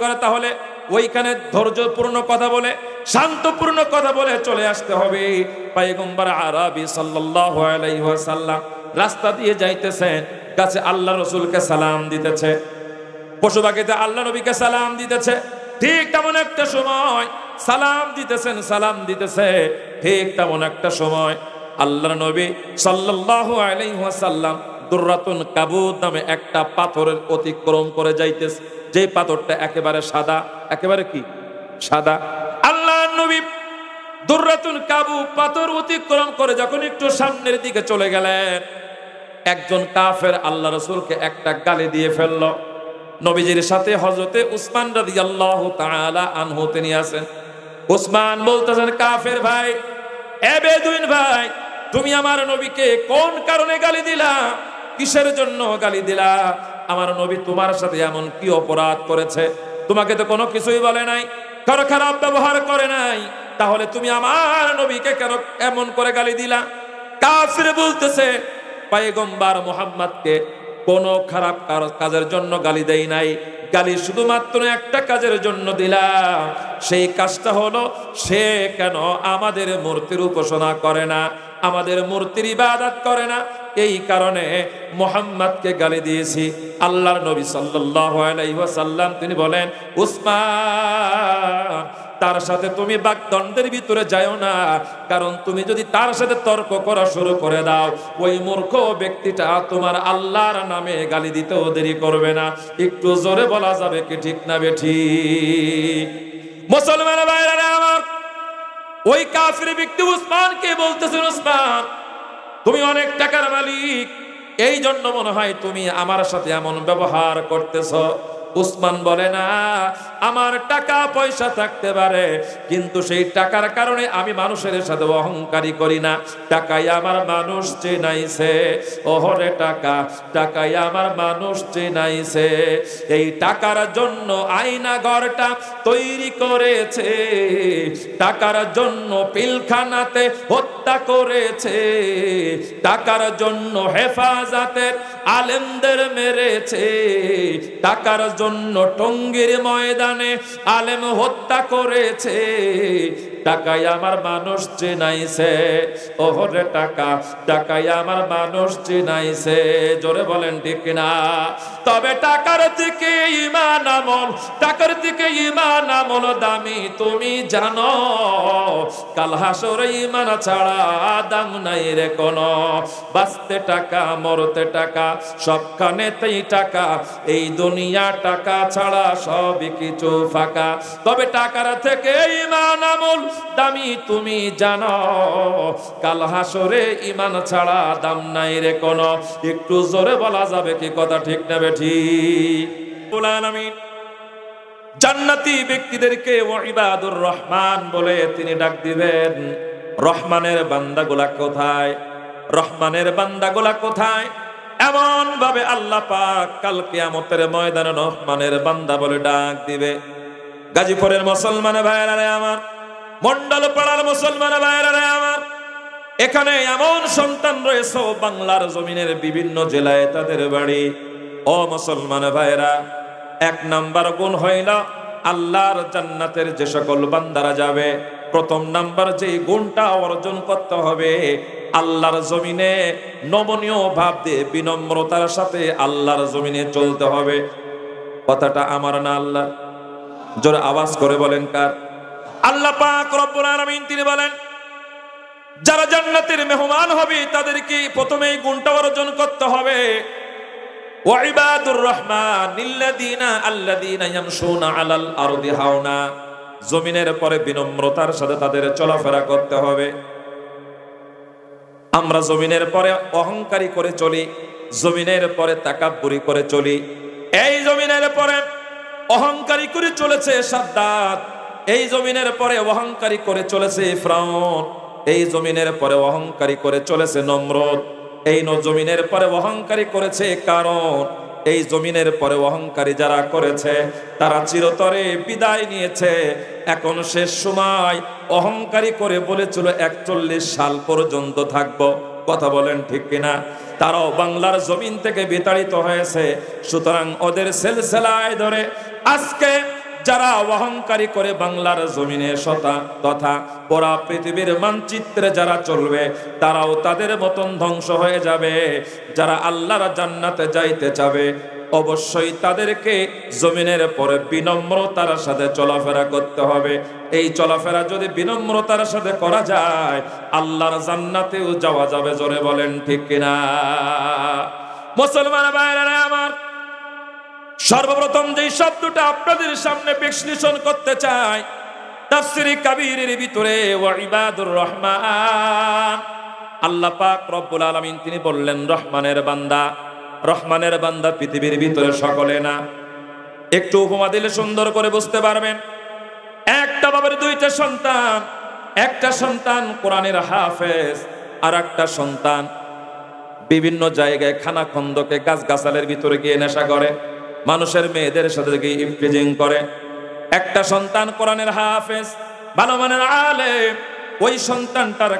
করে, তাহলে ওইখানে ধৈর্যপূর্ণ কথা বলে, শান্তপূর্ণ কথা বলে চলে আসতে হবে। পয়গম্বর আরবি সাল্লাল্লাহু আলাইহি ওয়াসাল্লাম রাস্তা দিয়ে যাইতেছেন, কাছে আল্লাহ রাসূলকে সালাম দিতেছে, পশু পাখিতে আল্লাহ নবীকে সালাম দিতেছে। ঠিক তেমন একটা সময় সালাম দিতেছে, ঠিক তেমন একটা সময় আল্লাহর নবী সাল্লাল্লাহু আলাইহি ওয়াসাল্লাম দুররাতুন কাবুদ নামে একটা পাথরের অতিক্রম করে যাইতেছে, যে পাথরটা একেবারে সাদা, একেবারে কি সাদা। আল্লাহর নবী দুররাতুন কাবুদ পাথর অতিক্রম করে যখন একটু সামনের দিকে চলে গেলেন, একজন কাফের আল্লাহ রাসূলকে একটা গালি দিয়ে ফেলল। নবীজির সাথে হযরতে উসমান রাদিয়াল্লাহু তাআলা আনহু তিনি আছেন। উসমান বলতেছেন, কাফের ভাই, এ বেদুইন ভাই, তুমি আমার নবীকে কোন কারণে গালি দিলা? কিসের জন্য গালি দিলা? আমার নবী তোমার সাথে এমন কি অপরাধ করেছে? তোমাকে তো কোনো কিছুই বলে নাই, কারো খারাপ ব্যবহার করে নাই, তাহলে তুমি আমার নবীকে কেন এমন করে গালি দিলা? কাফির বলতেছে, পয়গম্বর মুহাম্মদকে কোনো খারাপ কাজের জন্য গালি দেই নাই, গালি শুধুমাত্র একটা কাজের জন্য দিলাম। সেই কাজটা হলো, সে কেন আমাদের মূর্তির উপাসনা করে না, আমাদের মূর্তির ইবাদত করে না, এই কারণে মুহাম্মদকে গালি দিয়েছি। আল্লাহর নবী সাল্লাল্লাহু আলাইহি ওয়াসাল্লাম তিনি বলেন, উসমান, তার সাথে তুমি বাকদ্বন্দ্বের ভিতরে যাও না, কারণ তুমি যদি তার সাথে তর্ক করা শুরু করে দাও, ওই মূর্খ ব্যক্তিটা তোমার আল্লাহর নামে গালি দিতেও দেরি করবে না। একটু জোরে বলা যাবে কি ঠিক না বেঠিক? মুসলমান ভাইরা আমার, ওই কাফির ব্যক্তি উসমানকে বলতেছেন, উসমান, তুমি অনেক টাকার মালিক, এই জন্য মনে হয় তুমি আমার সাথে এমন ব্যবহার করতেছ। উসমান বলে, না, আমার টাকা পয়সা থাকতে পারে, কিন্তু সেই টাকার কারণে আমি মানুষের সাথে অহংকারী করি না। টাকাই আমার মানুষ চেনাইছে, ওহরে টাকা, টাকাই আমার মানুষ চেনাইছে। এই টাকার জন্য আয়না ঘরটা তৈরি করেছে, টাকার জন্য পিলখানাতে হত্যা করেছে, টাকার জন্য হেফাজতের আলেমদের মেরেছে, টাকার জন্য টঙ্গীর ময়দানে আলেম হত্যা করেছে। টাকাই আমার মানুষ চেনাইছে, ওহরে টাকা, টাকাই আমার মানুষ চেনাইছে। জোরে বলেন ঠিক না? তবে টাকার থেকে ঈমান আমল, টাকার থেকে ঈমান আমল দামি তুমি জানো? কাল হাসরে ঈমান ছাড়া দাম নাই রে কোনো। বাঁচতে টাকা, মরতে টাকা, সবখানেতেই টাকা, এই দুনিয়া টাকা ছাড়া সবই কিছু ফাঁকা। তবে টাকার থেকে ঈমান আমল দামি তুমি জানো? কাল হাসরে ঈমান ছাড়া দাম নাই রে কোনো। একটু জোরে বলা যাবে কি কথা ঠিক না বেঠিক? আমিন। জান্নাতি ব্যক্তিদেরকে ইবাদুর রহমান বলে তিনি ডাক দিবেন। রহমানের বান্দাগুলা কোথায়? রহমানের বান্দাগুলা কোথায়? এমন ভাবে আল্লাহ পাক কাল কিয়ামতের ময়দানে রহমানের বান্দা বলে ডাক দিবে। গাজীপুরের মুসলমান ভাইরা আমার, মন্ডল পাড়ার মুসলমান ভাইরা আমার, এখানে এমন সন্তান রয়েছে বাংলার জমিনের বিভিন্ন জেলায় তাদের বাড়ি। ও মুসলমান ভাইরা, এক নাম্বার গুণ হইল আল্লাহর জান্নাতের যে সকল বান্দারা যাবে, প্রথম নাম্বার যে গুণটা অর্জন করতে হবে, আল্লাহর জমিনে নমনীয় ভাব দিয়ে বিনম্রতার সাথে আল্লাহর জমিনে চলতে হবে। কথাটা আমার না আল্লাহ? জোরে আওয়াজ করে বলেন কার? আল্লাহ পাক রব্বুল আলামিন তিনি বলেন, যারা জান্নাতের মেহমান হবে তাদেরকে প্রথমেই গুণটা অর্জন করতে হবে। ওয়াইবাদুর রহমান আল্লাযীনা ইয়ামশুনা আলাল আরদি হাওনা, জমিনের পরে বিনম্রতার সাথে তাদের চলাফেরা করতে হবে। আমরা জমিনের পরে অহংকারী করে চলি, জমিনের পরে তাকাব্বুরি করে চলি। এই জমিনের পরে অহংকারী করে চলেছে সাদ্দাত, এই জমিনের পরে অহংকারী করে চলেছে ফিরআউন, এই জমিনের পরে অহংকারী করে চলেছে নমরুদ, এই জমিনের পরে অহংকারী করেছে কারণ। এই জমিনের পরে অহংকারী যারা করেছে তারা চিরতরে বিদায় নিয়েছে। এখন শেষ সময় অহংকারী করে বলেছিল 41 সাল পর্যন্ত থাকবো। কথা বলেন ঠিক কিনা? তারাও বাংলার জমিন থেকে বিতাড়িত হয়েছে। সুতরাং ওদের সিলসিলায় ধরে আজকে যারা অহংকারী করে বাংলার জমিনে তথা পুরা পৃথিবীর মানচিত্রে যারা চলবে, তারাও তাদের মতন ধ্বংস হয়ে যাবে। যারা আল্লাহর জান্নাতে যাইতে চাবে, অবশ্যই তাদেরকে জমিনের পরে বিনম্রতার সাথে চলাফেরা করতে হবে। এই চলাফেরা যদি বিনম্রতার সাথে করা যায়, আল্লাহর জান্নাতেও যাওয়া যাবে। জোরে বলেন ঠিক কিনা? মুসলমান ভাইরা আমার, সর্বপ্রথম যে শব্দটা আপনাদের সামনে বিশ্লেষণ করতে চাই, তাফসীরে কাবীরের ভিতরে ওয়া ইবাদুর রহমান, আল্লাহ পাক রব্বুল আলামিন তিনি বললেন রহমানের বান্দা। রহমানের বান্দা পৃথিবীর ভিতরে সকলে না। একটু উপমা দিলে সুন্দর করে বুঝতে পারবেন। একটা বাবার দুইটা সন্তান, একটা সন্তান কোরআনের হাফেজ, আর একটা সন্তান বিভিন্ন জায়গায় খানা খন্দকে গাছগাছালের ভিতরে গিয়ে নেশা করে, মানুষের মেয়েদের সাথে গিয়ে ইফটিজিং করে। একটা সন্তান কোরআনের হাফেজ, ভালো মানের আলেম, ওই সন্তানটার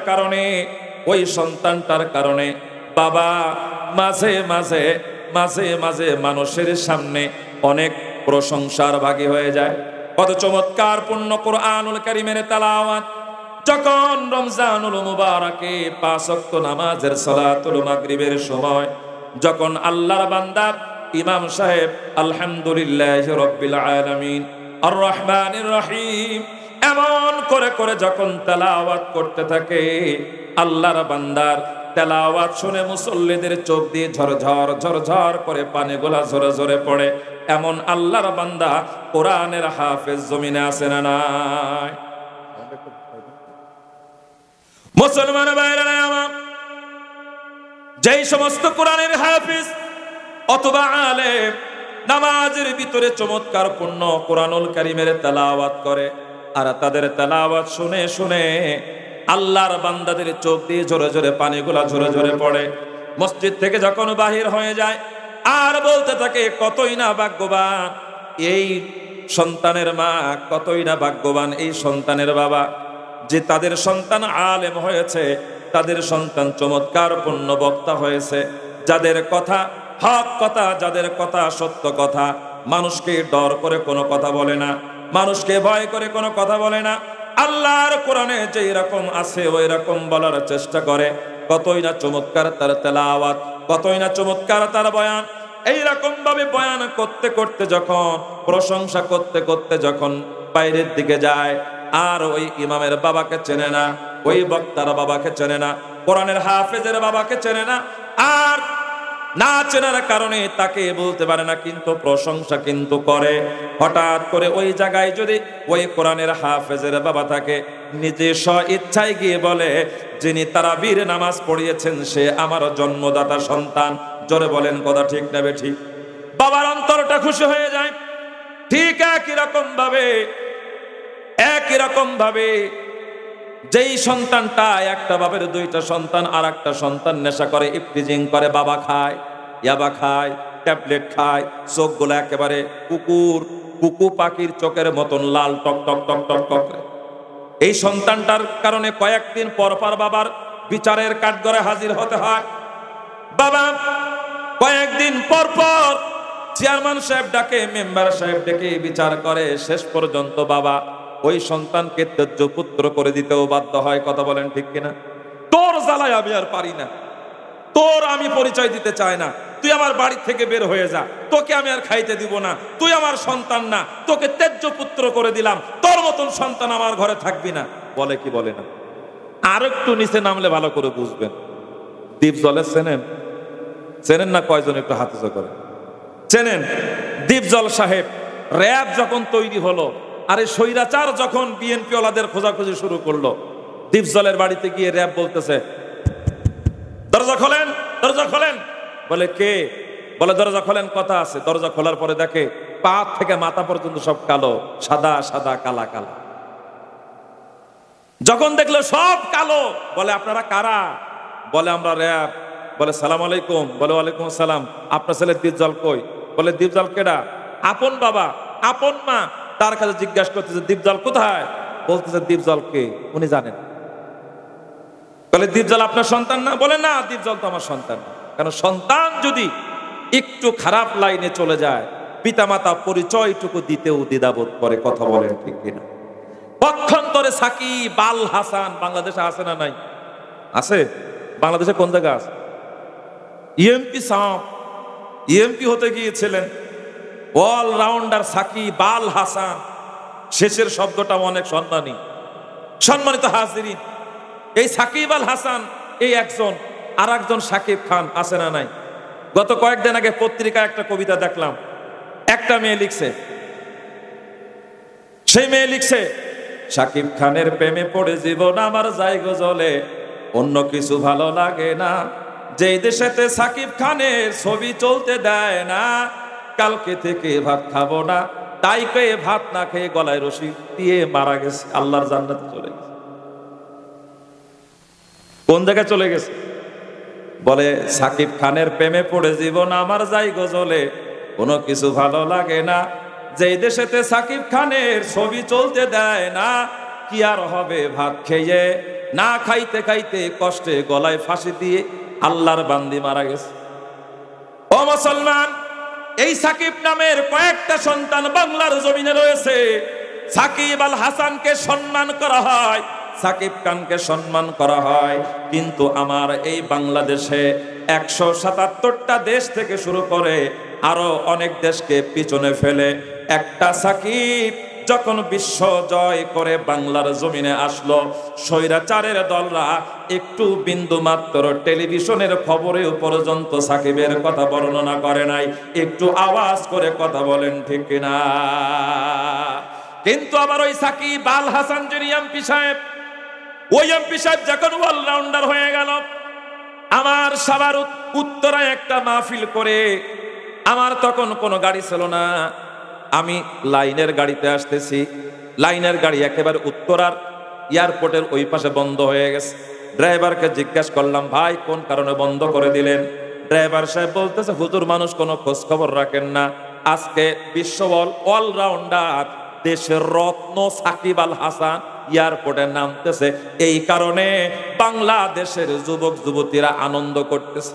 কারণে বাবা মাঝে মাঝে মানুষের সামনে অনেক প্রশংসার ভাগী হয়ে যায়। কত চমৎকার পূর্ণ কোরআনুল কারীমের তেলাওয়াত যখন রমজানুল মুবারাকে 5 ওয়াক্ত নামাজের সালাতুল মাগরিবের সময়, যখন আল্লাহর বান্দা ইমাম সাহেব আলহামদুলিল্লাহি রাব্বিল আলামিন আর রহমানির রহিম এমন করে যখন তেলাওয়াত করতে থাকে, আল্লাহর বান্দার তেলাওয়াত শুনে মুসল্লিদের চোখ দিয়ে ঝরঝর করে পানিগুলা ঝরে ঝরে পড়ে। এমন আল্লাহর বান্দা কোরআনের হাফেজ জমিনে আছে না নাই? মুসলমান ভাইরা আমার, যেই সমস্ত কোরআনের হাফেজ অথবা আলেম নামাজের ভিতরে চমৎকার পূর্ণ কোরআনুল কারীমের তেলাওয়াত করে, আর তাদের তেলাওয়াত শুনে আল্লাহর বান্দাদের চোখ দিয়ে ঝরে ঝরে পানিগুলা ঝরে ঝরে পড়ে। মসজিদ থেকে যখন বাহির হয়ে যায় আর বলতে থাকে কতই না ভাগ্যবান এই সন্তানের মা, কতই না ভাগ্যবান এই সন্তানের বাবা, যে তাদের সন্তান আলেম হয়েছে, তাদের সন্তান চমৎকার পূর্ণ বক্তা হয়েছে, যাদের কথা হক কথা, যাদের কথা সত্য কথা, মানুষকে ডর করে কোনো কথা বলে না, মানুষকে ভয় করে কোনো কথা বলে না, আল্লাহর কোরআনে যেই রকম আছে ওই রকম বলার চেষ্টা করে। কতই না চমৎকার তার তেলাওয়াত, কতই না চমৎকার তার বয়ান। এইরকম ভাবে বয়ান করতে করতে যখন প্রশংসা করতে করতে যখন বাইরের দিকে যায়, আর ওই ইমামের বাবাকে চেনে না, ওই বক্তার বাবাকে চেনে না, কোরআনের হাফেজের বাবাকে চেনে না, আর না চেনার কারণে তাকে বলতে পারে না, কিন্তু প্রশংসা কিন্তু করে। হঠাৎ করে ওই জায়গায় যদি ওই কোরআনের হাফেজের বাবা থাকে, নিজে স্ব ইচ্ছায় গিয়ে বলে, যিনি তারাবির নামাজ পড়িয়েছেন সে আমার জন্মদাতা সন্তান। জোরে বলেন কথা ঠিক না বেঠিক? বাবার অন্তরটা খুশি হয়ে যায়। ঠিক একই রকম ভাবে যেই সন্তানটা, একটা বাবার দুইটা সন্তান, আর একটা সন্তান নেশা করে, ইফটিজিং করে, বাবা খায়, ইয়াবা খায়, ট্যাবলেট খায়, চোখগুলো একেবারে কুকু পাখির চোখের মতন লাল টক টক টক টক টক। এই সন্তানটার কারণে কয়েকদিন পর বাবার বিচারের কাঠগড়ে হাজির হতে হয়। বাবা কয়েকদিন পর চেয়ারম্যান সাহেব ডাকে, মেম্বার সাহেব ডেকে বিচার করে। শেষ পর্যন্ত বাবা ওই সন্তানকে তেজ্য পুত্র করে দিতেও বাধ্য হয়। কথা বলেন ঠিক কিনা? তোর জ্বালায় আমি আর পারি না, তোর আমি পরিচয় দিতে চাই না, তুই আমার বাড়ি থেকে বের হয়ে যা, তোকে আমি আর খাইতে দিব না, তুই আমার সন্তান না, তোকে তেজ্য পুত্র করে দিলাম, তোর মতন সন্তান আমার ঘরে থাকবি না। বলে কি বলে না? আর একটু নিচে নামলে ভালো করে বুঝবেন। দীপজলের চেনেন না? কয়জন একটু হাত উঁচু করে চেনেন? দীপজল সাহেব র‍্যাব যখন তৈরি হলো, আরে স্বৈরাচার যখন বিএনপি ওয়ালাদের খোঁজাখুঁজি শুরু করলো, দীপজলের বাড়িতে গিয়ে র‍্যাব বলতেছে, দরজা খোলেন, দরজা খোলেন। বলে কে? বলে দরজা খোলেন, কথা আছে। দরজা খোলার পরে দেখে পা থেকে মাথা পর্যন্ত সব কালো, সাদা সাদা কালা কালা। যখন দেখলো সব কালো, বলে আপনারা কারা? বলে আমরা র‍্যাব। বলে সালাম আলাইকুম। বলে ওয়ালাইকুম আসসালাম। আপনার ছেলে দীপজল কই? বলে দীপজল কেডা? আপন বাবা, আপন মা। তার কাছে জিজ্ঞাসা করতেছে দীপজল কোথায়? বলতেছে দীপজল কে? উনি জানেন। বলে দীপজল আপনার সন্তান না? বলে না, দীপজল তো আমার সন্তান না। কারণ সন্তান যদি একটু খারাপ লাইনে চলে যায়, পিতামাতা পরিচয়টুকু দিতেও দ্বিধাবোধ করে। কথা বলেন ঠিক কিনা? পক্ষান্তরে সাকিব আল হাসান বাংলাদেশে আছে না নাই? আছে। বাংলাদেশে কোন জায়গা আছে? ইএমপি সাহেব ইএমপি হতে গিয়েছিলেন। অলরাউন্ডার সাকিব আল হাসান, শেষের শব্দটা অনেক সম্মানী। সম্মানিত হাজিরিন, এই সাকিব আল হাসান এই একজন, আর একজন সাকিব খান আছে না নাই? গত কয়েকদিন আগে পত্রিকায় একটা কবিতা দেখলাম, একটা মেয়ে লিখছে, সেই মেয়ে লিখছে সাকিব খানের প্রেমে পড়ে জীবন আমার জায়গা জ্বলে, অন্য কিছু ভালো লাগে না, যেই দেশেতে সাকিব খানের ছবি চলতে দেয় না, কালকে থেকে ভাত খাবো না, তাই খেয়ে ভাত না খেয়ে গলায় রশি দিয়ে মারা গেছে, আল্লাহর জান্নাতে চলে গেছে। কোন জায়গায় চলে গেছে? বলে সাকিব খানের প্রেমে পড়ে জীবন আমার জায়গা জ্বলে, কোনো কিছু ভালো লাগে না, যেই দেশেতে সাকিব খানের ছবি চলতে দেয় না, কি আর হবে ভাত খেয়ে, না খাইতে খাইতে কষ্টে গলায় ফাঁসি দিয়ে আল্লাহর বান্দি মারা গেছে। ও মুসলমান, এই সাকিব নামের কয়েকটা সন্তান বাংলার জমিনে রয়েছে। সাকিব আল হাসানকে সম্মান করা হয়, সাকিব খানকে সম্মান করা হয়, কিন্তু আমার এই বাংলাদেশে 177টা দেশ থেকে শুরু করে আরো অনেক দেশকে পিছনে ফেলে একটা সাকিব যখন বিশ্ব জয় করে বাংলার জমিনে আসলো, স্বৈরাচারের দলরা একটু বিন্দু মাত্র টেলিভিশনের খবরেও পর্যন্ত সাকিবের কথা বর্ণনা করে নাই। একটু আওয়াজ করে কথা বলেন ঠিক কিনা? কিন্তু আবার ওই সাকিব আল হাসান যিনি এমপি সাহেব, ওই এমপি সাহেব যখন অলরাউন্ডার হয়ে গেল, আমার সবার উত্তরায় একটা মাহফিল করে, আমার তখন কোনো গাড়ি ছিল না, আমি লাইনের গাড়িতে আসতেছি, লাইনের গাড়ি একেবারে উত্তরার এয়ারপোর্টের ওই পাশে বন্ধ হয়ে গেছে। ড্রাইভারকে জিজ্ঞাসা করলাম, ভাই কোন কারণে বন্ধ করে দিলেন? ড্রাইভার সাহেব বলতেছে, হুজুর মানুষ কোনো খোঁজ খবর রাখেন না, আজকে বিশ্ব অলরাউন্ডার দেশের রত্ন সাকিব আল হাসান এয়ারপোর্টে নামতেছে, এই কারণে বাংলাদেশের যুবক যুবতীরা আনন্দ করতেছে।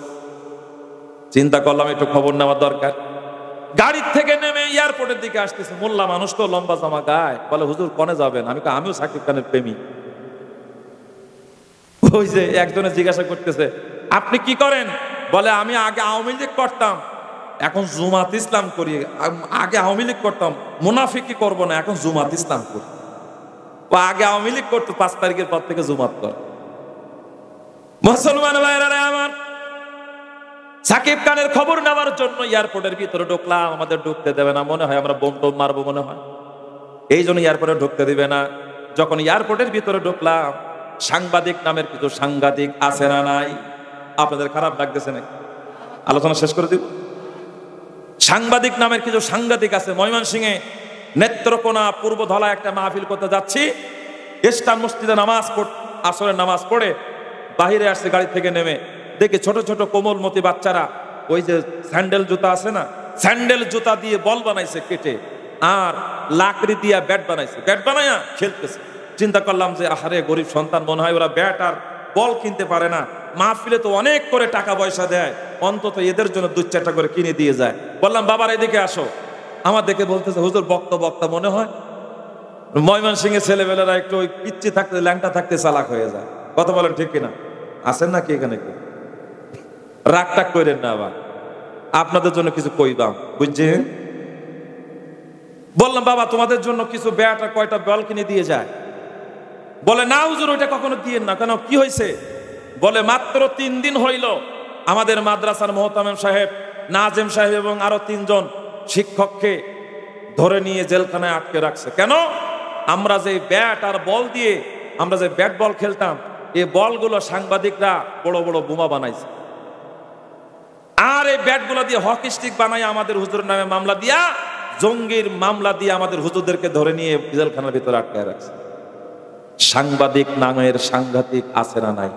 চিন্তা করলাম একটু খবর নেওয়া দরকার। গাড়ির থেকে নেমে এয়ারপোর্টের দিকে আসতেছে, মোল্লা মানুষ তো লম্বা জামা গায়ে, বলে হুজুর কোনে যাবেন? আমিও সাকিব খানের প্রেমী। ওই যে একজনে জিজ্ঞাসা করতেছে, আপনি কি করেন? বলে আমি আগে আওয়ামী লীগ করতাম, এখন জুমাত ইসলাম করি। আগে আওয়ামী লীগ করতাম, মুনাফিকি করবো না, এখন জুমাত ইসলাম করি। আগে আওয়ামী লীগ করতো, 5 তারিখের পর থেকে জুমাত কর। মুসলমান ভাইরা আমার, সাকিব খানের খবর নেওয়ার জন্য এয়ারপোর্টের ভিতরে ঢুকলাম, আমাদের ঢুকতে দেবে না, মনে হয় আমরা বোম টোম মারবো মনে হয়, এই জন্য এয়ারপোর্টে ঢুকতে দিবে না। যখন এয়ারপোর্টের ভিতরে ঢুকলাম, সাংবাদিক নামের কিছু সাংবাদিক আছে না নাই? আপনাদের খারাপ লাগতেছে নাকি? আলোচনা শেষ করে দিব। সাংবাদিক নামের কিছু সাংবাদিক আছে। ময়মনসিংহে নেত্রকোনা পূর্ব ধলা একটা মাহফিল করতে যাচ্ছি, ইস্টার্ন মসজিদে আসরের নামাজ পড়ে বাহিরে আসছে, গাড়ি থেকে নেমে দেখি ছোট ছোট কোমলমতি বাচ্চারা ওই যে স্যান্ডেল জুতা আছে না, স্যান্ডেল জুতা দিয়ে বল বানাইছে কেটে, আর লাকড়ি দিয়ে ব্যাট বানাইছে, ব্যাট বানাইয়া খেলতেছে। চিন্তা করলাম যে আহারে গরিব সন্তান, মনে হয় ওরা ব্যাট আর বল কিনতে পারে না, মাহফিলে তো অনেক করে টাকা পয়সা দেয়, অন্তত এদের জন্য 2-4টা করে কিনে দিয়ে যায়। বললাম বাবার এদিকে আসো, আমার দেখে বলতেছে, হুজুর বক্তা বক্তা মনে হয়। ময়মনসিংহের ছেলেবেলারা একটু ওই পিচ্ছি থাকতে, ল্যাংটা থাকতে চালাক হয়ে যায়। কথা বলেন ঠিক কিনা? আসেন নাকি এখানে? কি রাগ টাগ করেন না, আবার আপনাদের জন্য কিছু কইবাম, বুঝছেন? বললাম বাবা তোমাদের জন্য কিছু ব্যাট আর কয়টা বল কিনে দিয়ে যায়। বলে না হুজুর ওইটা কখনো দিয়েন না। কেন, কি হয়েছে? বলে মাত্র 3 দিন হইল আমাদের মাদ্রাসার মোহতামেম সাহেব, নাজেম সাহেব এবং আরো 3 জন শিক্ষককে ধরে নিয়ে জেলখানায় আটকে রাখছে। কেন? আমরা যে ব্যাট আর বল দিয়ে আমরা যে ব্যাট বল খেলতাম, এই বলগুলো সাংবাদিকরা বড় বড় বোমা বানাইছে, আর এই ব্যাটগুলো দিয়ে হকি স্টিক বানাই আমাদের হুজুরের নামে মামলা দিয়া, জঙ্গির মামলা দিয়ে আমাদের হুজুরদেরকে ধরে নিয়ে জেলখানার ভিতরে আটকে রাখছে। সাংবাদিক নামের সাংঘাতিক আছে না নাই?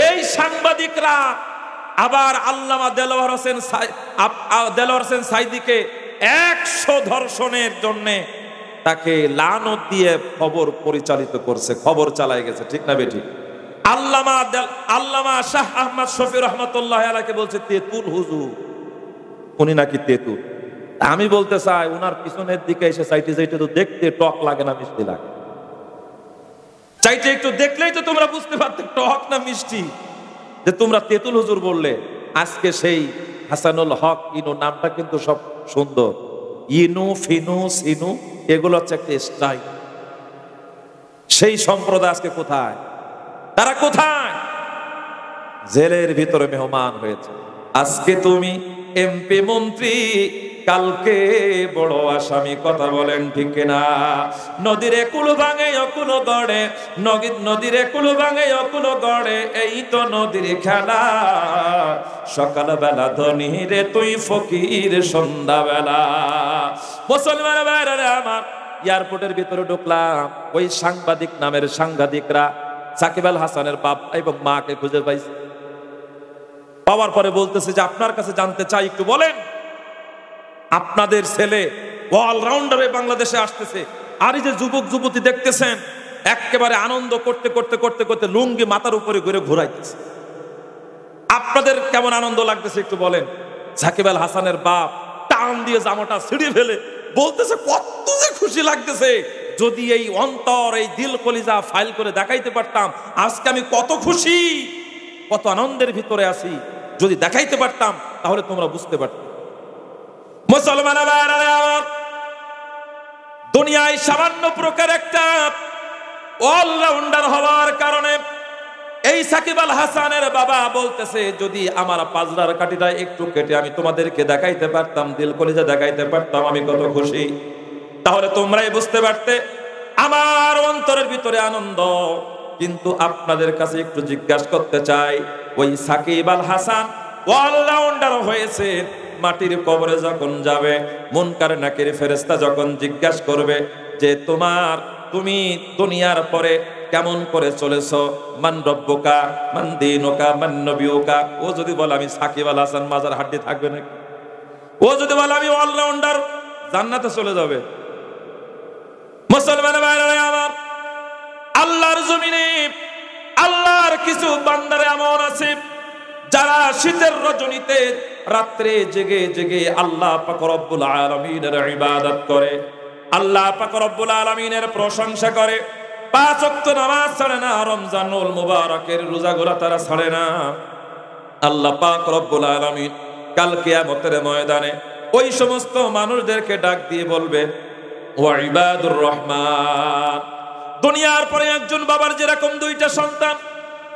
এই সাংবাদিকরা আবার আল্লামা দেলোয়ার হোসেন সাইদিকে 100 ধর্ষণের জন্য তাকে লানত দিয়ে খবর পরিচালিত করছে, খবর চালায় গেছে, ঠিক না বেঠিক? আল্লামা শাহ আহমদ শফি রহমতুল্লাহ আলাইহি বলছে তেতুল হুজুর, উনি নাকি তেতুল। আমি বলতে চাই ওনার পিছনের দিকে এসে চাইতে যাইতে তো দেখতে টক লাগে না মিষ্টি লাগে, চাইতে একটু দেখলেই তো তোমরা বুঝতে পারতে টক না মিষ্টি। যে তোমরা তেতুল হুজুর বললে, আজকে সেই হাসানুল হক ইনু নামটা কিন্তু সব সুন্দর, ইনু ফিনু সিনু এগুলো হচ্ছে একটা স্টাইল। সেই সম্প্রদায় আজকে কোথায়? তারা কোথায়? জেলের ভিতরে মেহমান হয়েছে। আজকে তুমি এমপি মন্ত্রী, কালকে বড় আসামি, কথা বলেন ঠিক না? নদীরে কুল ভাঙে অকুল গড়ে, নদীরে কুল ভাঙে অকুল গড়ে, এই তো নদীর খেলা। সকালবেলা ধনী রে তুই ফকির সন্ধ্যাবেলা। মুসলমান ভাইরা আমার, এয়ারপোর্টের ভিতরে ঢুকলাম, ওই সাংবাদিক নামের সাংবাদিকরা সাকিব আল হাসানের বাপ এবং মাকে খুঁজে পাইছে। পাওয়ার পরে বলতেছে যে আপনার কাছে জানতে চাই, একটু বলেন আপনাদের ছেলে অলরাউন্ডারে বাংলাদেশে আসতেছে, আর এই যে যুবক যুবতী দেখতেছেন একেবারে আনন্দ করতে করতে করতে করতে লুঙ্গি মাথার উপরে ঘুরে ঘুরাইতেছে, আপনাদের কেমন আনন্দ লাগতেছে একটু বলেন। সাকিব আল হাসানের বাপ টান দিয়ে জামাটা ছিঁড়ে ফেলে বলতেছে কত যে খুশি লাগতেছে, যদি এই অন্তর এই দিল কলিজা ফাইল করে দেখাইতে পারতাম আজকে আমি কত খুশি, কত আনন্দের ভিতরে আছি, যদি দেখাইতে পারতাম তাহলে তোমরা বুঝতে পারতাম। মুসলমান দুনিয়ায় সামান্য প্রকার একটা অলরাউন্ডার হওয়ার কারণে এই সাকিব আল হাসানের বাবা বলতেছে যদি আমার পাজরার কাঠিটা একটু কেটে আমি তোমাদেরকে দেখাইতে পারতাম, দিল কলিজা দেখাইতে পারতাম, আমি কত খুশি, তাহলে তোমরাই বুঝতে পারতে আমার অন্তরের ভিতরে আনন্দ। কিন্তু আপনাদের কাছে একটু জিজ্ঞাসা করতে চাই, ওই সাকিব আল হাসান অলরাউন্ডার হয়েছে, মাটির কবরে যখন যাবে মুনকার নাকির ফেরেশতা যখন জিজ্ঞাসা করবে যে তুমি দুনিয়ার পরে কেমন করে চলেছো, মান রব্বুকা মান দীনুকা মান নবিয়ুকা, ও যদি বলে আমি সাকিব আল হাসান মাজার হাড্ডি থাকবে নাকি? ও যদি বলে আমি অলরাউন্ডার, জান্নাতে চলে যাবে। মুসলমান ভাইরা আমার, আল্লাহর জমিনে আল্লাহর কিছু বান্দারে এমন আছে যারা শীতের রজনীতে রাত্রে জেগে জেগে আল্লাহ পাক রব্বুল আলামিনের ইবাদত করে, আল্লাহ পাক রব্বুল আলামিনের প্রশংসা করে, 5 ওয়াক্ত নামাজ ছাড়ে না, রমজানুল মুবারকের রোজাগুলো তারা ছাড়ে না। আল্লাহ পাক রব্বুল আলামিন কাল কিয়ামতের ময়দানে ওই সমস্ত মানুষদেরকে ডাক দিয়ে বলবে, ওয়া ইবাদুর রহমান। দুনিয়ার পরে একজন বাবার যেরকম 2টা সন্তান,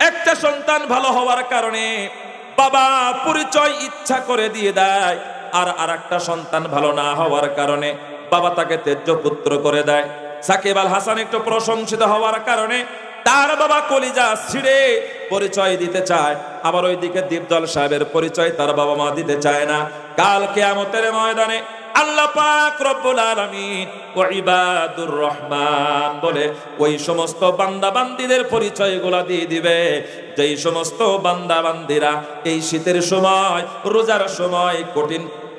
একটা সন্তান ভালো হওয়ার কারণে বাবা পরিচয় ইচ্ছা করে দিয়ে দেয়, আর আরেকটা সন্তান ভালো না হওয়ার কারণে বাবা তাকে ত্যায্য পুত্র করে দেয়। সাকিব আল হাসান একটু প্রশংসিত হওয়ার কারণে তার বাবা কলিজা ছিঁড়ে পরিচয় দিতে চায়, আবার ওইদিকে দীপজল সাহেবের পরিচয় তার বাবা মা দিতে চায় না। কাল কিয়ামতের ময়দানে আল্লাহ পাক রব্বুল আলামিন ওয়া ইবাদুর রহমান বলে ওই সমস্ত বান্দা বান্দীদের পরিচয়গুলো দিয়ে দিবে, যেই সমস্ত বান্দা বান্দীরা এই শীতের সময়, রোজার সময়,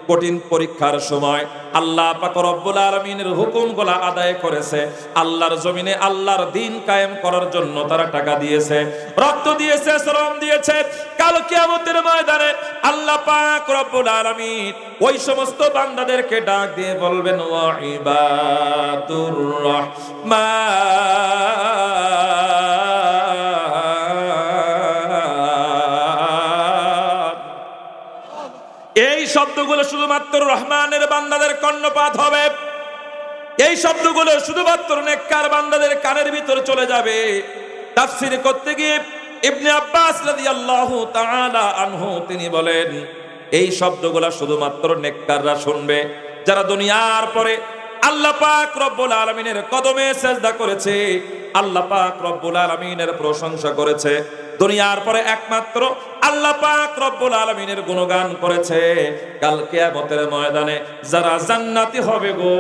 কঠিন পরীক্ষার সময় আল্লাহ পাক রব্বুল আলামিনের হুকুমগুলো আদায় করেছে, আল্লাহর জমিনে আল্লাহর দ্বীন কায়েম করার জন্য তারা টাকা দিয়েছে, রক্ত দিয়েছে, শ্রম দিয়েছে। কাল কিয়ামতের ময়দানে আল্লাহ পাক রব্বুল আলামিন ওই সমস্ত বান্দাদেরকে ডাক দিয়ে বলবেন, ওয়া ইবাদুর রহমান। এই শব্দগুলো শুধুমাত্র রহমানের বান্দাদের কর্ণপাত হবে, এই শব্দগুলো শুধুমাত্র নেককার বান্দাদের কানের ভিতরে চলে যাবে। তাফসীর করতে গিয়ে ইবনে আব্বাস রাদিয়াল্লাহু তাআলা আনহু তিনি বলেন, এই শব্দগুলো শুধুমাত্র নেককাররা শুনবে, যারা দুনিয়ার পরে আল্লাহ পাক রব্বুল আলামিনের কদমে সিজদা করেছে, আল্লাহ পাক রব্বুল আলামিনের প্রশংসা করেছে, দুনিয়ার পরে একমাত্র আল্লাহ পাক রব্বুল আলামিনের গুণগান করেছে। কাল কিয়ামতের ময়দানে যারা জান্নাতি হবে গো,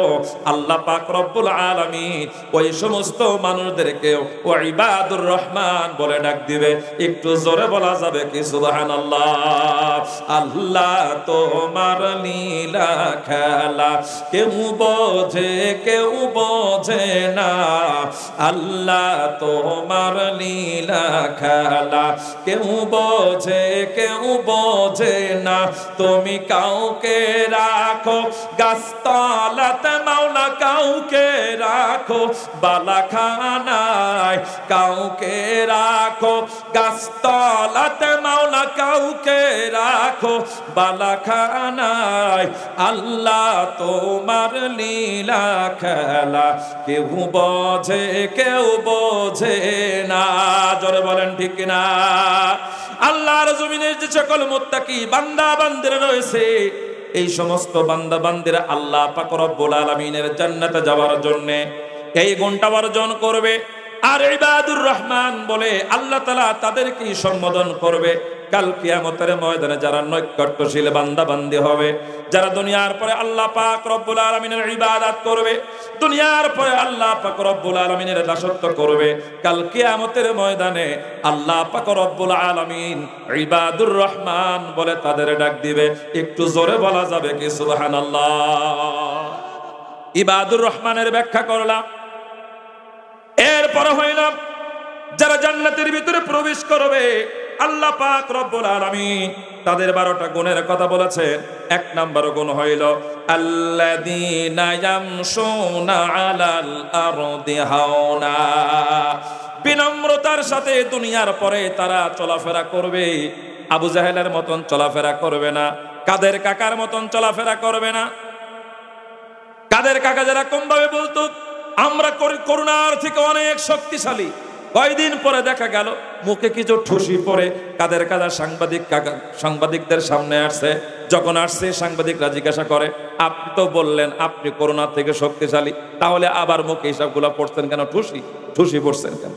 আল্লাহ পাক রব্বুল আলামিন ওই সমস্ত মানুষদেরকে ওয়া ইবাদুর রহমান বলে ডাক দিবে। একটু জোরে বলা যাবে কি সুবহানাল্লাহ? আল্লাহ তোমার লীলা খেলা কেউ বোঝে না, আল্লাহ তোমার লীলা খেলা কেউ বোঝে বোঝে কেউ বোঝে না, তুমি কাউকে রাখো গাছতলাতে মাওলা, কাউকে রাখো বালাখানায়, কাউকে রাখো গাছতলাতে মাওলা, কাউকে রাখো বালাখানায়। আল্লাহ তোমার লীলা খেলা কেউ বোঝে কেউ বোঝে না। জোরে বলেন ঠিক কিনা? আল্লাহর জমিনে যে সকল মুত্তাকি বান্দা বান্দিরা রয়েছে, এই সমস্ত বান্দা বান্দিরা আল্লাহ পাক রব্বুল আলামিনের জান্নাতে যাওয়ার জন্য এই গুণটা অর্জন করবে। আর ইবাদুর রহমান বলে আল্লাহ তাআলা তাদেরকে সম্বোধন করবে কাল কিয়ামতের ময়দানে, যারা নৈকট্যশীল বান্দা বান্দি হবে, যারা দুনিয়ার পরে আল্লাহ পাক রব্বুল আলামিনের ইবাদত করবে, দুনিয়ার পরে আল্লাহ পাক রব্বুল আলামিনের দাসত্ব করবে, কাল কিয়ামতের ময়দানে আল্লাহ পাক রব্বুল আলামিন ইবাদুর রহমান বলে তাদের ডাক দিবে। একটু জোরে বলা যাবে কি সুবহানাল্লাহ? ইবাদুর রহমানের ব্যাখ্যা করলাম। এরপর হইল যারা জান্নাতের ভিতরে প্রবেশ করবে, আল্লাহ পাক রব্বুল আলামিন তাদের 12টা গুণের কথা বলেছেন। 1 নম্বর গুণ হইল আল্লাযীনা ইয়ামশুনা আলাল আরদি হাওনা, বিনম্রতার সাথে দুনিয়ার পরে তারা চলাফেরা করবে। আবু জাহেলের মতন চলাফেরা করবে না, কাদের কাকার মতন চলাফেরা করবে না। কাদের কাকা যারা কম ভাবে বলতো আমরা করুণার থেকে অনেক শক্তিশালী, কয়দিন পরে দেখা গেল মুখে কিছু ঠুসি পরে কাদের কাজা সাংবাদিকদের সামনে আসছে। যখন আসছে সাংবাদিকরা জিজ্ঞাসা করে আপনি তো বললেন আপনি করোনা থেকে শক্তিশালী, তাহলে আবার মুখে হিসাবগুলো পড়ছেন কেন, ঠুসি পড়ছেন কেন?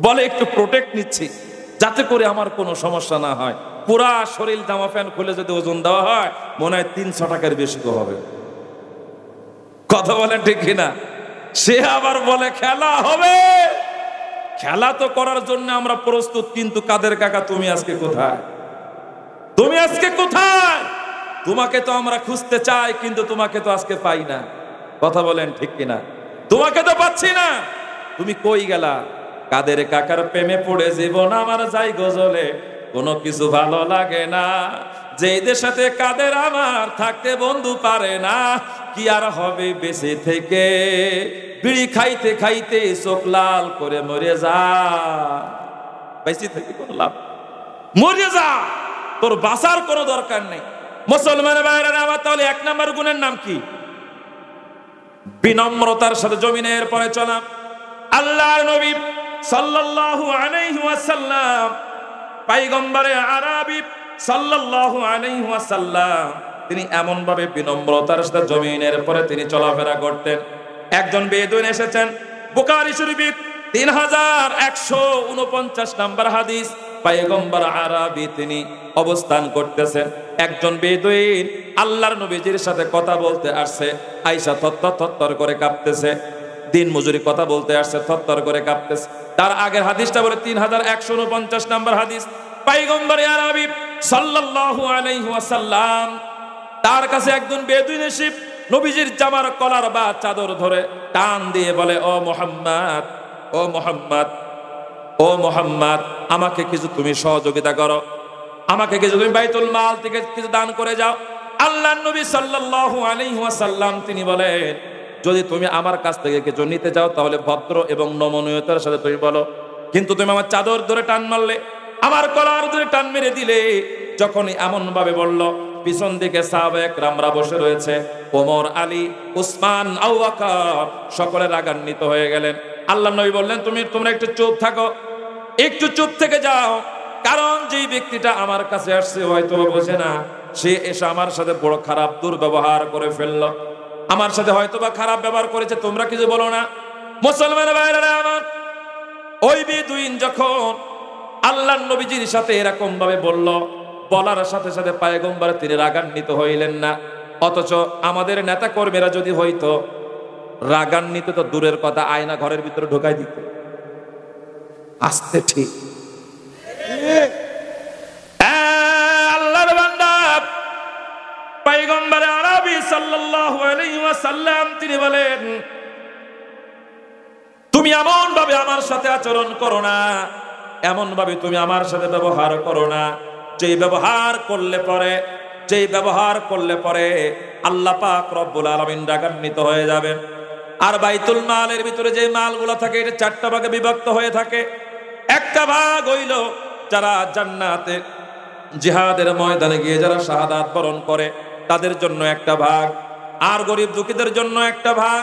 বলে একটু প্রোটেক্ট নিচ্ছি যাতে করে আমার কোনো সমস্যা না হয়। পুরা শরীর জামা প্যান্ট খুলে যদি ওজন দেওয়া হয় মনে হয় 300 টাকার বেশি হবে। কথা বলেন ঠিক কিনা? সে আবার বলে খেলা হবে। খেলা তো করার জন্য আমরা প্রস্তুত, কিন্তু কাদের কাকা তুমি আজকে কোথায়? তুমি আজকে কোথায়? তোমাকে তো আমরা খুঁজতে চাই, কিন্তু তোমাকে তো আজকে পাই না। কথা বলেন ঠিক কিনা? তোমাকে তো পাচ্ছি না, তুমি কই গেলা? কাদের কাকার প্রেমে পড়ে জীবন আমার যাই গজলে, কোনো কিছু ভালো লাগে না। যেদের সাথে কাদের আমার থাকতে বন্ধু পারে না, কি আর হবে বেঁচে থেকে, বিড়ি খাইতে খাইতে চোখ লাল করে মরে যা। বেঁচে থেকে কোনো লাভ, মরে যা, তোর বাঁচার কোনো দরকার নেই। মুসলমানের বাইরে আমার তাহলে 1 নম্বর গুণের নাম কি? বিনম্রতার সাথে জমিনের পরে চলা। আল্লাহর নবী সাল্লাল্লাহু আলাইহি ওয়াসাল্লাম, পয়গম্বরে আরবি সাল্লাল্লাহু আলাইহি ওয়াসাল্লাম, তিনি এমন ভাবে বিনম্রতার সাথে জমিনের পরে তিনি চলাফেরা করতেন। একজন বেদুইন এসেছেন, বুখারী শরীফে 3149 নম্বর হাদিস, পয়গম্বর আরবি তিনি অবস্থান করতেছেন। একজন বেদুইন আল্লাহর নবীজির সাথে কথা বলতে আসছে। আয়েশা থরথর করে কাঁপতেছে। দিন মজুরি কথা বলতে আসছে, থরথর করে কাঁপতেছে। তার আগের হাদিসটা বলে 3149 নম্বর হাদিস, পয়গম্বর আরবি সাল্লাল্লাহু আলাইহি ওয়াসাল্লাম তার কাছে একজন বেদুইন এসে নবীজির জামার কলার বা চাদর ধরে টান দিয়ে বলে, ও মুহাম্মদ, ও মুহাম্মদ, ও মুহাম্মদ, আমাকে কিছু তুমি সহযোগিতা করো, আমাকে কিছু তুমি বাইতুল মাল থেকে কিছু দান করে যাও। আল্লাহর নবী সাল্লাল্লাহু আলাইহি ওয়াসাল্লাম তিনি বলেন, যদি তুমি আমার কাছ থেকে কিছু নিতে চাও তাহলে ভদ্র এবং নমনীয়তার সাথে তুমি বলো, কিন্তু তুমি আমার চাদর ধরে টান মারলে, আমার কলার ধরে টান মেরে দিলে। যখনই এমন ভাবে বলল, পিছন দিকে সাহাবায়ে কেরামরা বসে রয়েছে, ওমর, আলী, উসমান, আবু বকর সকলে রাগান্বিত হয়ে গেলেন। আল্লাহর নবী বললেন, তোমরা একটু চুপ থাকো, একটু চুপ থেকে যাও, কারণ যেই ব্যক্তিটা আমার কাছে আসছে হয়তো বোঝে না, সে এসে আমার সাথে বড় খারাপ দুর্ব্যবহার করে ফেললো, আমার সাথে হয়তো বা খারাপ ব্যবহার করেছে, তোমরা কিছু বলো না। মুসলমানের ভাইরা আমার, ওই বেদুইন যখন আল্লাহর নবীজির সাথে এরকম ভাবে বলল, বলার সাথে সাথে পয়গম্বর তিনি রাগান্বিত হইলেন না। অথচ আমাদের নেতা কর্মীরা যদি হইতো রাগান্বিত তো দূরের কথা, আয়না ঘরের ভিতরে ঢোকাই দিত। আসতে ঠিক আল্লাহর বান্দা পয়গম্বর আরবি সাল্লাল্লাহু আলাইহি ওয়াসাল্লাম তিনি বলেন, তুমি এমন ভাবে আমার সাথে আচরণ করো না, এমন ভাবে তুমি আমার সাথে ব্যবহার করো না যেই ব্যবহার করলে পরে আল্লাহ পাক রব্বুল আলামিন রাগান্বিত হয়ে যাবেন। আর বাইতুল মালের ভিতরে যে মালগুলো থাকে এটা 4টা ভাগে বিভক্ত হয়ে থাকে। একটা ভাগ হইল যারা জান্নাতে জিহাদের ময়দানে গিয়ে যারা শাহাদাত বরণ করে তাদের জন্য একটা ভাগ, আর গরিব দুঃখীদের জন্য একটা ভাগ,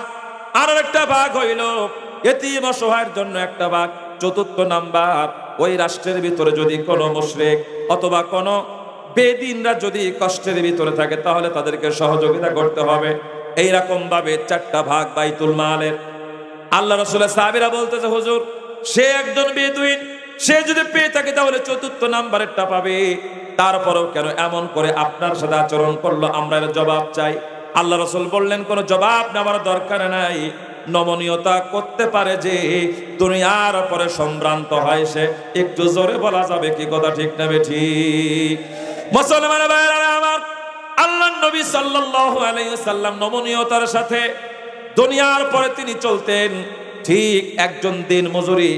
আর একটা ভাগ হইল এতিম অসহায়ের জন্য একটা ভাগ। চতুর্থ নাম্বার, ওই রাষ্ট্রের ভিতরে যদি কোনো মুশরিক অথবা কোনো বেদিনরা যদি কষ্টের ভিতরে থাকে তাহলে তাদেরকে সহযোগিতা করতে হবে। এইরকম ভাবে 4টা ভাগ বাইতুল মালের। আল্লাহ রাসূলের সাহাবীরা বলতেছে, হুজুর সে একজন বেদুইন, সে যদি পেয়ে থাকে তাহলে 4র্থ নাম্বারেরটা পাবে, তারপরেও কেন এমন করে আপনার সাথে আচরণ করলো, আমরা এর জবাব চাই। আল্লাহ রাসূল বললেন, কোনো জবাব নেওয়ার দরকার নাই। নমনীয়তা করতে পারে যে দুনিয়ার পরে সম্ভ্রান্ত হয় সে, একটু জোরে বলা যাবে কি কথা ঠিক না ঠিক? মুসলমান ভাইরা আমার, আল্লাহর নবী সাল্লাল্লাহু আলাইহি ওয়াসাল্লাম নমনীয়তার সাথে দুনিয়ার পরে তিনি চলতেন। ঠিক একজন দিন মজুরি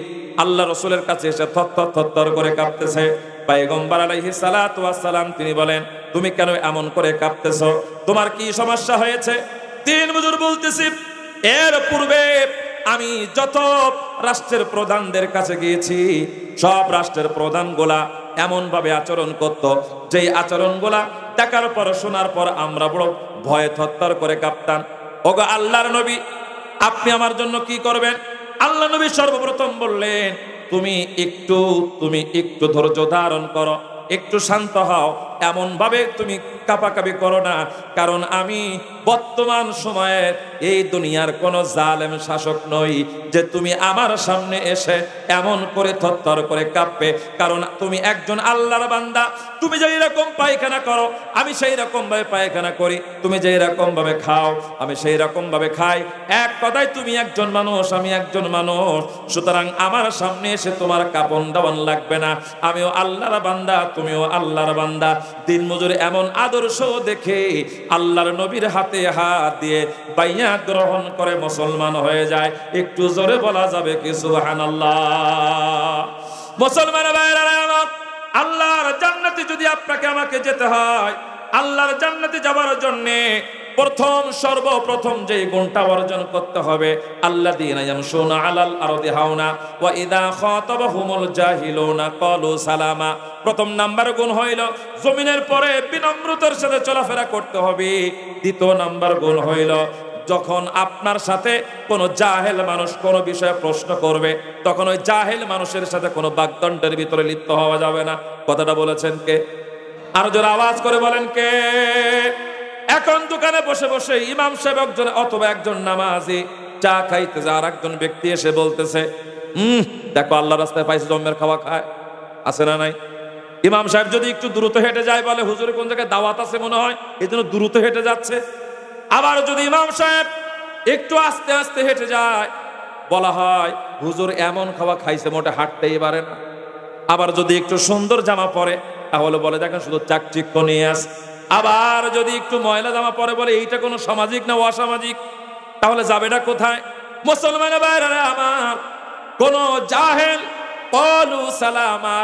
আল্লাহ রাসূলের কাছে এসে থরথর করে কাঁপতেছে। পয়গম্বর আলাইহিস সালাতু ওয়াস সালাম তিনি বলেন, তুমি কেন এমন করে কাঁপতেছো? তোমার কি সমস্যা হয়েছে? দিন মজুর বলতেছি, এর পূর্বে আমি যত রাষ্ট্রের প্রধানদের কাছে গিয়েছি সব রাষ্ট্রের প্রধানগুলা এমন ভাবে আচরণ করত, যেই আচরণগুলা দেখার পর শোনার পর আমরা বড় ভয়ে থরথর করে কাঁপতাম। ওগো আল্লাহর নবী, আপনি আমার জন্য কি করবেন? আল্লাহ নবী সর্বপ্রথম বললেন, তুমি একটু ধৈর্য ধারণ করো, একটু শান্ত হও, এমন ভাবে তুমি কাঁপাকাঁপি করো না, কারণ আমি বর্তমান সময়ের এই দুনিয়ার কোন জালেম শাসক নই যে তুমি আমার সামনে এসে এমন করে থরথর করে কাঁপবে। কারণ তুমি একজন আল্লাহর বান্দা, তুমি যেই রকম পায়খানা করো আমি সেই রকম ভাবে পায়খানা করি, তুমি যেই রকম ভাবে খাও আমি সেই রকম ভাবে খাই। এক কথায় তুমি একজন মানুষ, আমি একজন মানুষ, সুতরাং আমার সামনে এসে তোমার কাঁপন দাপন লাগবে না। আমিও আল্লাহর বান্দা, তুমিও আল্লাহর বান্দা। দিন মজুর এমন আদর্শ দেখে আল্লাহর নবীর হাতে হাত দিয়ে বাইয়াত গ্রহণ করে মুসলমান হয়ে যায়। একটু জোরে বলা যাবে কি সুবহানাল্লাহ? মুসলমান ভাইরা আমার, আল্লাহর জান্নাতে যদি আপনাকে আমাকে যেতে হয়, আল্লাহর জান্নাতে যাওয়ার জন্য সর্বপ্রথম যে গুণটা অর্জন করতে হবে, আল্লাযীনা ইয়ামশুনা আলাল আরদি হাওনা ওয়া ইযা খাতাবাহুমুল জাহিলুনা ক্বালু সালামা। প্রথম নাম্বার গুণ হইল জমিনের পরে বিনম্রতার সাথে চলাফেরা করতে হবে। দ্বিতীয় নাম্বার গুণ হইল যখন আপনার সাথে কোনো জাহেল মানুষ কোনো বিষয়ে প্রশ্ন করবে তখন ওই জাহেল মানুষের সাথে কোনো বাগদণ্ডের ভিতরে লিপ্ত হওয়া যাবে না। কথাটা বলেছেন কে? আর জোরে আওয়াজ করে বলেন কে? এখন দোকানে বসে বসে ইমাম সাহেব একজন অথবা একজন নামাজি চা খাইতে যা, আর একজন ব্যক্তি এসে বলতেছে, দেখো আল্লাহ রাস্তায় পাইছে জমের খাওয়া খায়, আছে না নাই? ইমাম সাহেব যদি একটু দ্রুত হেঁটে যায় বলে হুজুরের কোন জায়গায় দাওয়াত আছে মনে হয়, এই জন্য দ্রুত হেঁটে যাচ্ছে। আবার যদি ইমাম সাহেব একটু আস্তে আস্তে হেঁটে যায় বলা হয় হুজুর এমন খাওয়া খাইছে মোটে হাঁটতেই পারে না। আবার যদি একটু সুন্দর জামা পরে তাহলে বলে দেখেন শুধু চাকচিক্য নিয়ে আস। আবার যদি একটু ময়লা জামা পরে বলে এইটা কোনো সামাজিক না অসামাজিক, তাহলে যাবেটা কোথায়? মুসলমান ভাইরা আমার, কোন জাহেল ক্বালু সালামা,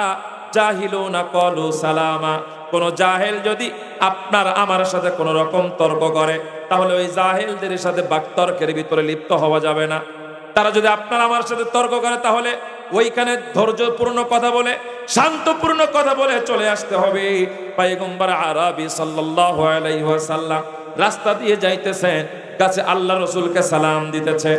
জাহিলুনা ক্বালু সালামা, কোন জাহেল যদি আপনার আমার সাথে কোন রকম তর্ক করে তাহলে ওই জাহেলদের সাথে বাকতর্কের ভিতরে লিপ্ত হওয়া যাবে না। তারা যদি আপনার আমার সাথে তর্ক করে তাহলে ওইখানে ধৈর্যপূর্ণ কথা বলে শান্তপূর্ণ কথা বলে চলে আসতে হবে। পয়গম্বর আরবি সাল্লাল্লাহু আলাইহি ওয়াসাল্লাম রাস্তা দিয়ে যাইতেছেন, কাছে আল্লাহ রাসূলকে সালাম দিতেছে,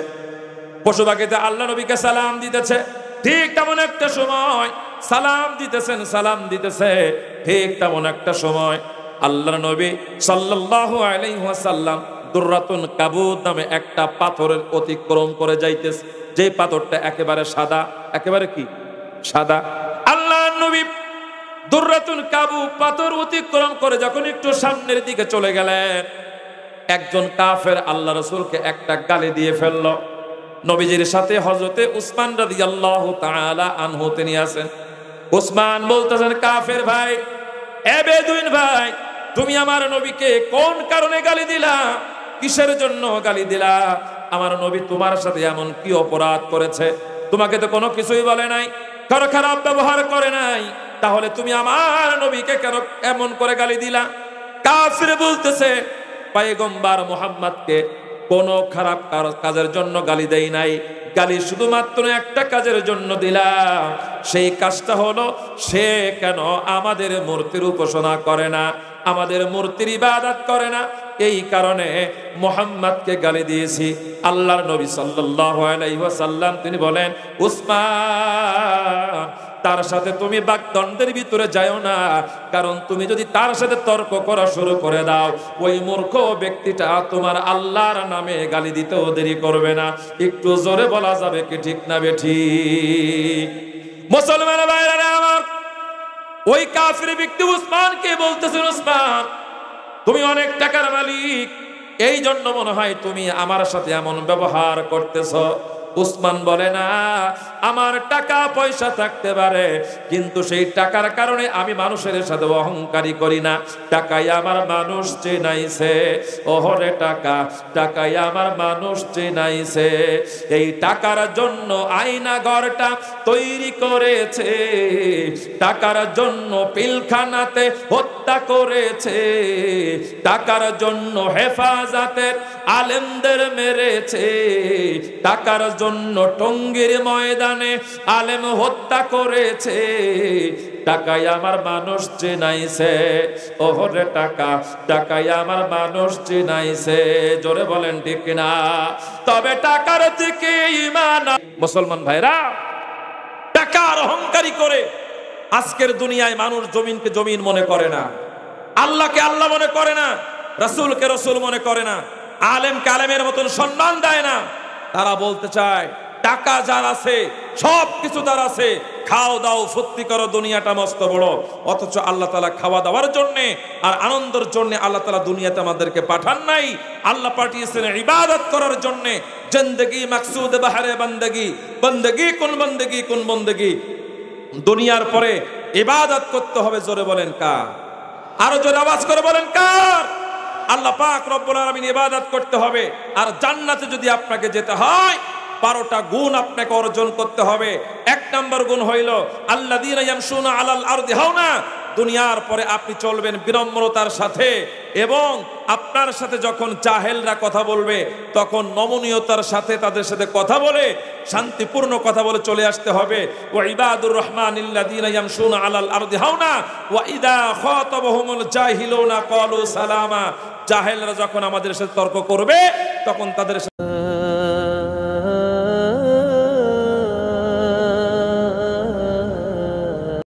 পশু পাখিতে আল্লাহ নবীকে সালাম দিতেছে। ঠিক তেমন একটা সময় সালাম দিতেছে ঠিক তেমন একটা সময় আল্লাহর নবী সাল্লাল্লাহু আলাইহি ওয়াসাল্লাম দুররাতুন কাবুদ নামে একটা পাথরের অতিক্রম করে যাইতেছে, যে পাথরটা একেবারে সাদা, একেবারে কি সাদা। আল্লাহর নবী দুররাতুন কাবুদ পাথর অতিক্রম করে যখন একটু সামনের দিকে চলে গেলেন, একজন কাফের আল্লাহ রাসূলকে একটা গালি দিয়ে ফেললো। নবীজির সাথে হযরতে উসমান রাদিয়াল্লাহু তাআলা আনহু তিনি আছেন। উসমান বলতেছেন, কাফের ভাই, এ বেদুইন ভাই, তুমি আমার নবীকে কোন কারণে গালি দিলা? কিসের জন্য গালি দিলা? আমার নবী তোমার সাথে এমন কি অপরাধ করেছে? তোমাকে তো কোনো কিছুই বলে নাই, কারো খারাপ ব্যবহার করে নাই, তাহলে তুমি আমার নবীকে কেন এমন করে গালি দিলা? কাফির বলতেছে পয়গম্বর মুহাম্মদকে কোনো খারাপ কাজের জন্য গালি দেই নাই, গালি শুধুমাত্র একটা কাজের জন্য দিলাম। সেই কাজটা হলো সে কেন আমাদের মূর্তির উপাসনা করে না, আমাদের মূর্তির ইবাদত করে না, এই কারণে মুহাম্মদকে গালি দিয়েছি। আল্লাহর নবী সাল্লাল্লাহু আলাইহি ওয়াসাল্লাম তিনি বলেন, উসমান তার সাথে তুমি বাকদণ্ডের ভিতরে যাও না, কারণ তুমি যদি তার সাথে তর্ক করা শুরু করে দাও, ওই মূর্খ ব্যক্তিটা তোমার আল্লাহর নামে গালি দিতেও দেরি করবে না। একটু জোরে বলা যাবে কি ঠিক না বেঠিক? মুসলমান ভাইরা আমার, ওই কাফির ব্যক্তি উসমানকে বলতেছেন, উসমান তুমি অনেক টাকার মালিক, এই জন্য মনে হয় তুমি আমার সাথে এমন ব্যবহার করতেছ। উসমান বলে, না, আমার টাকা পয়সা থাকতে পারে, কিন্তু সেই টাকার কারণে আমি মানুষের সাথে অহংকারী করি না। টাকাই আমার মানুষ চেনাইছে, ওহরে টাকা, টাকাই আমার মানুষ চেনাইছে। এই টাকার জন্য আয়না ঘরটা তৈরি করেছে, টাকার জন্য পিলখানাতে হত্যা করেছে, টাকার জন্য হেফাজতের আলেমদের মেরেছে, টাকার জন্য টঙ্গীর ময়দানে আলেম হত্যা করেছে। টাকাই আমার মানুষ চেনাইছে, ওহরে টাকা, টাকাই আমার মানুষ চেনাইছে। জোরে বলেন ঠিক না? তবে টাকার থেকে ঈমান। মুসলমান ভাইরা, টাকার অহংকারী করে আজকের দুনিয়ায় মানুষ জমিনকে জমিন মনে করে না, আল্লাহকে আল্লাহ মনে করে না, রাসূলকে রাসূল মনে করে না, আলেমকে আলেমের মতন সম্মান দেয় না। তারা বলতে চায় টাকা যার আছে সব কিছু তার আছে, খাও দাও ফুর্তি করো, দুনিয়াটা মস্ত বড়। অথচ আল্লাহ তাআলা খাওয়া দাওয়ার জন্য আর আনন্দের জন্য আল্লাহ তাআলা দুনিয়াতে আমাদেরকে পাঠান নাই। আল্লাহ পাঠিয়েছেন ইবাদত করার জন্য। জিন্দেগি মাকসুদ বাহারে বন্দেগি, বন্দেগি কোন বন্দেগি, কোন বন্দেগি। দুনিয়ার পরে ইবাদত করতে হবে। জোরে বলেন কার? আরো জোরে আওয়াজ করে বলেন কার? আল্লাহ পাক রব্বুল আলামিন ইবাদত করতে হবে। আর জান্নাতে যদি আপনাকে যেতে হয় 12টা গুণ আপনাকে অর্জন করতে হবে। 1 নম্বর গুণ হইল আল্লাযীনা ইয়ামশুনা আলাল আরদি হাওনা। দুনিয়ার পরে আপনি চলবেন বিনম্রতার সাথে, এবং আপনার সাথে যখন জাহেলরা কথা বলবে তখন নমনীয়তার সাথে তাদের সাথে কথা বলে শান্তিপূর্ণ কথা বলে চলে আসতে হবে। ওয়া ইবাদুর রহমানিল্লাযীনা ইয়ামশুনা আলাল আরদি হাওনা ওয়া ইযা খাতাবাহুমুল জাহিলুনা ক্বালু সালামা। জাহেলরা যখন আমাদের সাথে তর্ক করবে তখন তাদের সাথে